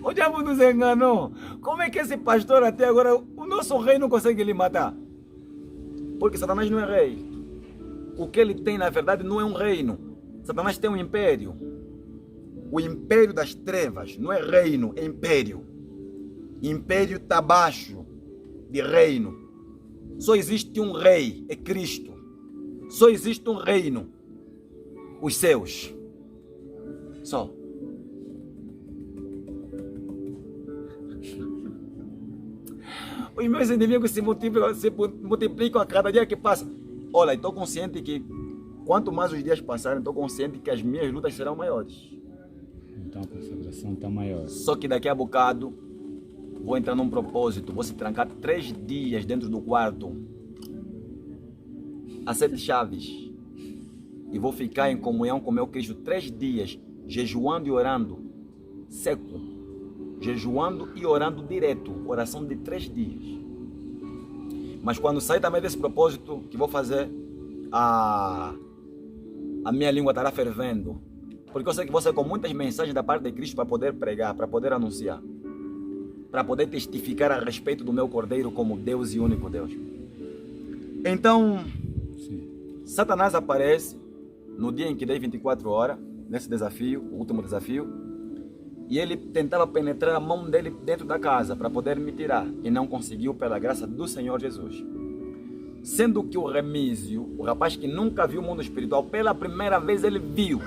O diabo nos enganou. Como é que esse pastor até agora, o nosso rei não consegue lhe matar? Porque Satanás não é rei. O que ele tem, na verdade, não é um reino. Satanás tem um império. O império das trevas. Não é reino, é império. Império está abaixo de reino. Só existe um rei, é Cristo. Só existe um reino, os céus. Só. Os meus inimigos se multiplicam a cada dia que passa. Olha, estou consciente que quanto mais os dias passarem, estou consciente que as minhas lutas serão maiores. Então a consagração está maior. Só que daqui a bocado vou entrar num propósito. Vou se trancar 3 dias dentro do quarto, a 7 chaves, e vou ficar em comunhão com meu Cristo 3 dias, jejuando e orando, seco, jejuando e orando direto, oração de 3 dias. Mas quando sair também desse propósito que vou fazer, a minha língua estará fervendo, porque eu sei que você com muitas mensagens da parte de Cristo para poder pregar, para poder anunciar, para poder testificar a respeito do meu Cordeiro como Deus e único Deus. Então, Satanás aparece no dia em que dei 24 horas, nesse desafio, o último desafio, e ele tentava penetrar a mão dele dentro da casa para poder me tirar, e não conseguiu pela graça do Senhor Jesus. Sendo que o Remísio, o rapaz que nunca viu o mundo espiritual, pela primeira vez ele viu.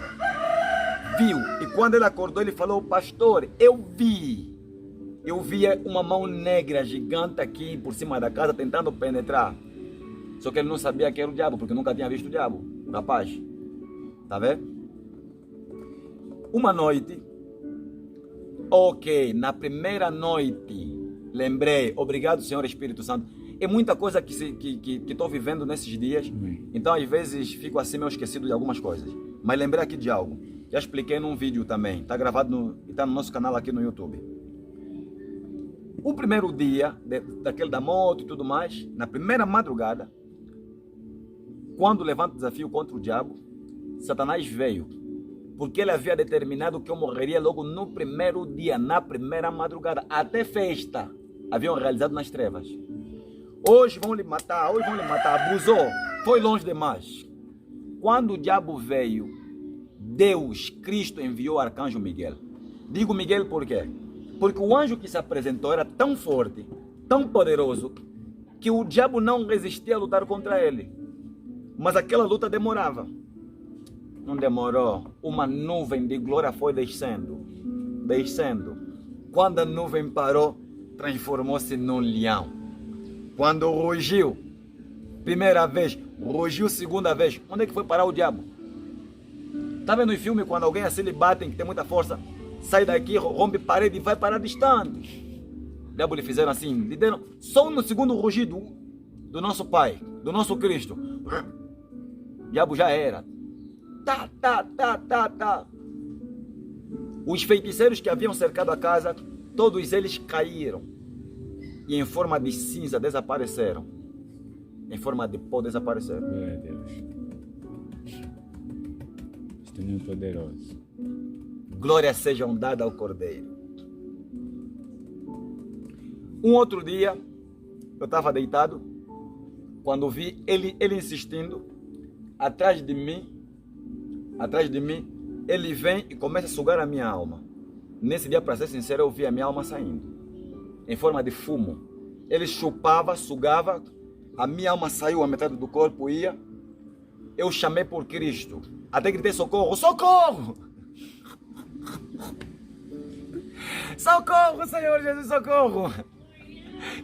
E quando ele acordou, ele falou: pastor, eu via uma mão negra gigante aqui por cima da casa tentando penetrar. Só que ele não sabia que era o diabo, porque nunca tinha visto o diabo, o rapaz. Tá vendo? Uma noite, na primeira noite, lembrei, obrigado Senhor Espírito Santo. É muita coisa que estou vivendo nesses dias, então às vezes fico assim meio esquecido de algumas coisas. Mas lembrei aqui de algo, já expliquei num vídeo também, está gravado e está no nosso canal aqui no YouTube. O primeiro dia, daquele da moto e tudo mais, na primeira madrugada, quando levanto o desafio contra o diabo, Satanás veio, porque ele havia determinado que eu morreria logo no primeiro dia, na primeira madrugada, até festa haviam realizado nas trevas. Hoje vão lhe matar, abusou, foi longe demais. Quando o diabo veio, Deus, Cristo enviou o arcanjo Miguel. Digo Miguel por quê? Porque o anjo que se apresentou era tão forte, tão poderoso, que o diabo não resistia a lutar contra ele. Mas aquela luta demorava. Não demorou. Uma nuvem de glória foi descendo. Quando a nuvem parou, transformou-se num leão. Quando rugiu, primeira vez, rugiu segunda vez, onde é que foi parar o diabo? Tá vendo em filme quando alguém assim lhe batem, que tem muita força, sai daqui, rompe parede e vai parar distante? O diabo lhe fizeram assim, lhe deram só no segundo rugido do nosso Pai, do nosso Cristo. O diabo já era. Os feiticeiros que haviam cercado a casa, todos eles caíram. E em forma de cinza desapareceram. Em forma de pó desapareceram. Glória a Deus. Isto é muito poderoso. Glória sejam dadas ao Cordeiro. Um outro dia, eu estava deitado, quando vi ele insistindo, atrás de mim, ele vem e começa a sugar a minha alma. Nesse dia, para ser sincero, eu vi a minha alma saindo, em forma de fumo. Ele chupava, sugava, a minha alma saiu, a metade do corpo ia. Eu chamei por Cristo, até gritei: socorro, socorro! Socorro, Senhor Jesus, socorro!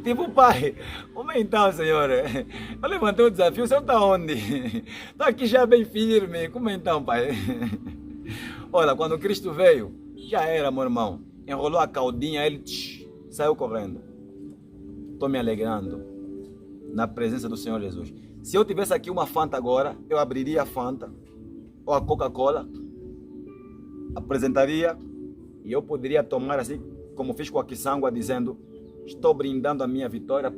Tipo, pai, como então, Senhor? Eu levantei o desafio, o Senhor está onde? Estou aqui já bem firme, como então, pai? Olha, quando Cristo veio, já era, meu irmão. Enrolou a caudinha, ele saiu correndo. Estou me alegrando na presença do Senhor Jesus. Se eu tivesse aqui uma Fanta agora, eu abriria a Fanta ou a Coca-Cola, apresentaria e eu poderia tomar assim, como fiz com a Kisangwa, dizendo: estou brindando a minha vitória.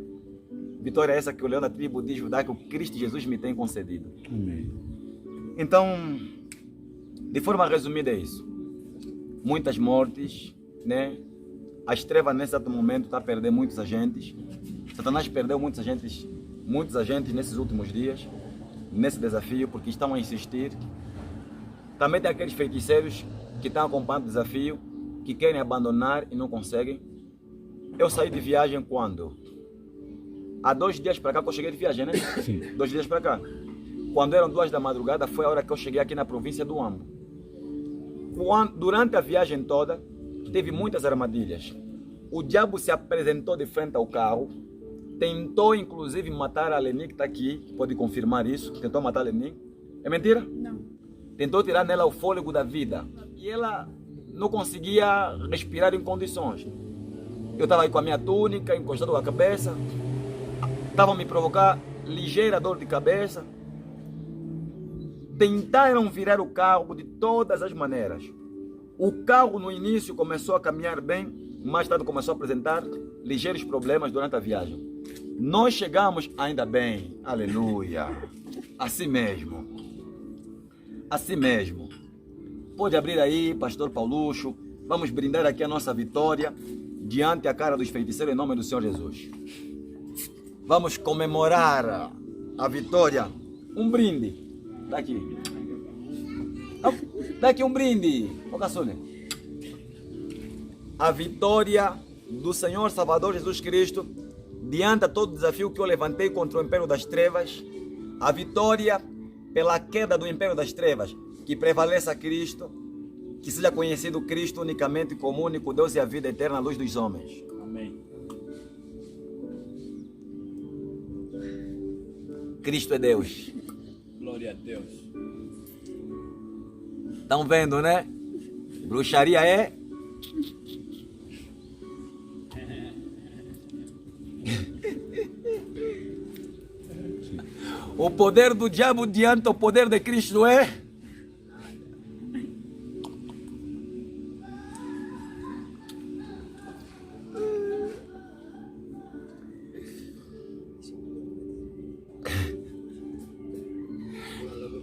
Vitória essa que o leão da tribo de Judá, que o Cristo Jesus me tem concedido. Amém. Então, de forma resumida é isso. Muitas mortes, né? As trevas nesse exato momento está a perder muitos agentes. Satanás perdeu muitos agentes nesses últimos dias, nesse desafio, porque estão a insistir. Também tem aqueles feiticeiros que estão acompanhando o desafio, que querem abandonar e não conseguem. Eu saí de viagem quando? Há 2 dias para cá que eu cheguei de viagem, né? Sim. 2 dias para cá. Quando eram 2 da madrugada, foi a hora que eu cheguei aqui na província do Ambo. Durante a viagem toda, teve muitas armadilhas. O diabo se apresentou de frente ao carro, tentou inclusive matar a Leni, que está aqui, pode confirmar isso, tentou matar a Leni. É mentira? Não. Tentou tirar nela o fôlego da vida e ela não conseguia respirar em condições. Eu estava aí com a minha túnica, encostado com a cabeça, estavam a me provocar ligeira dor de cabeça. Tentaram virar o carro de todas as maneiras. O carro no início começou a caminhar bem, mais tarde começou a apresentar ligeiros problemas durante a viagem. Nós chegamos ainda bem, aleluia, assim mesmo. Assim mesmo. Pode abrir aí, pastor Paulucho, vamos brindar aqui a nossa vitória diante a cara dos feiticeiros em nome do Senhor Jesus. Vamos comemorar a vitória. Um brinde. Está aqui. Dá aqui um brinde. Ô, Caçune. A vitória do Senhor Salvador Jesus Cristo diante de todo o desafio que eu levantei contra o Império das Trevas. A vitória pela queda do Império das Trevas. Que prevaleça Cristo. Que seja conhecido Cristo unicamente como único Deus e a vida eterna, a luz dos homens. Amém. Cristo é Deus. Glória a Deus. Estão vendo, né? Bruxaria é... O poder do diabo diante do poder de Cristo é...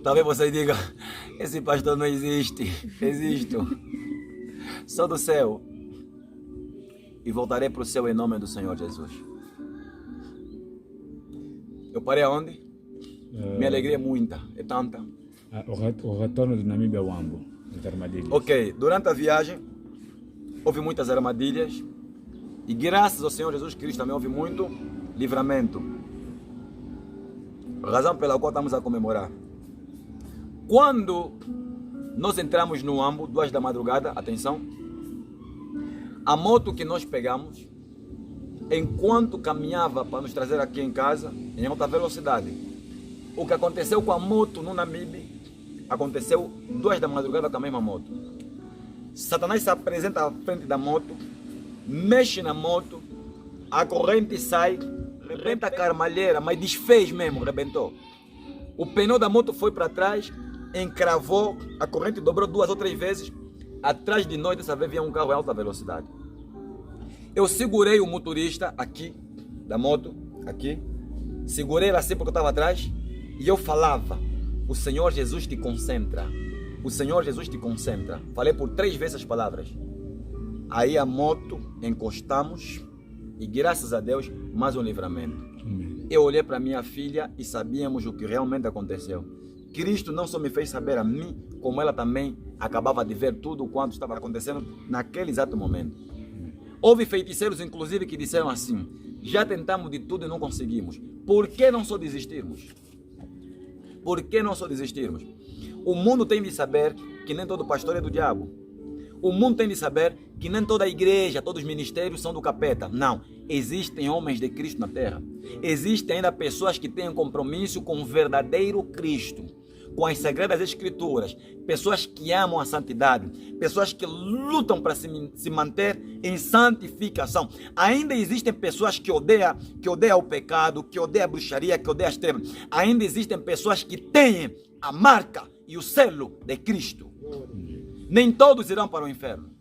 Talvez você diga, esse pastor não existe. Existo. Sou do céu. E voltarei para o céu em nome do Senhor Jesus. Eu parei aonde? Minha alegria é muita, é tanta. O retorno de Namíbia ao Ambo, das armadilhas. Ok, durante a viagem, houve muitas armadilhas. E graças ao Senhor Jesus Cristo também houve muito livramento. Razão pela qual estamos a comemorar. Quando nós entramos no Ambo, 2 da madrugada, atenção, a moto que nós pegamos, enquanto caminhava para nos trazer aqui em casa, em alta velocidade, o que aconteceu com a moto no Namibe, aconteceu 2 da madrugada com a mesma moto. Satanás se apresenta à frente da moto, mexe na moto, a corrente sai, rebenta a carmalheira, mas desfez mesmo, rebentou. O pneu da moto foi para trás, encravou, a corrente dobrou 2 ou 3 vezes. Atrás de nós, dessa vez, vinha um carro em alta velocidade. Eu segurei o motorista aqui, da moto, aqui. Segurei ele assim porque eu estava atrás. E eu falava, o Senhor Jesus te concentra. O Senhor Jesus te concentra. Falei por 3 vezes as palavras. Aí a moto, encostamos. E graças a Deus, mais um livramento. Eu olhei para minha filha e sabíamos o que realmente aconteceu. Cristo não só me fez saber a mim, como ela também acabava de ver tudo quanto estava acontecendo naquele exato momento. Houve feiticeiros, inclusive, que disseram assim, já tentamos de tudo e não conseguimos. Por que não só desistirmos? Por que não só desistirmos? O mundo tem de saber que nem todo pastor é do diabo. O mundo tem de saber que nem toda a igreja, todos os ministérios são do capeta. Não, existem homens de Cristo na terra. Existem ainda pessoas que têm compromisso com o verdadeiro Cristo, com as sagradas escrituras, pessoas que amam a santidade, pessoas que lutam para se manter em santificação. Ainda existem pessoas que odeiam o pecado, que odeiam a bruxaria, que odeiam as trevas. Ainda existem pessoas que têm a marca e o selo de Cristo. Nem todos irão para o inferno.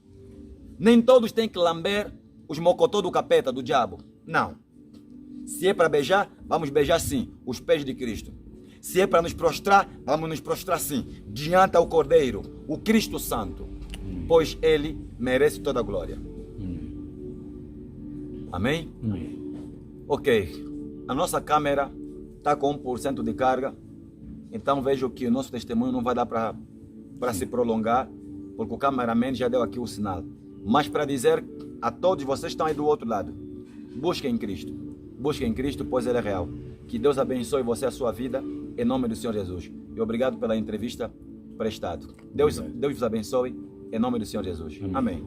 Nem todos têm que lamber os mocotó do capeta, do diabo. Não. Se é para beijar, vamos beijar sim os pés de Cristo. Se é para nos prostrar, vamos nos prostrar sim, diante ao Cordeiro, o Cristo Santo, pois Ele merece toda a glória. Amém? Ok, a nossa câmera está com 1% de carga, então vejo que o nosso testemunho não vai dar para se prolongar, porque o cameraman já deu aqui o sinal. Mas para dizer a todos vocês que estão aí do outro lado, busquem Cristo, pois Ele é real. Que Deus abençoe você, a sua vida, em nome do Senhor Jesus. E obrigado pela entrevista prestada. Deus vos abençoe, em nome do Senhor Jesus. Amém.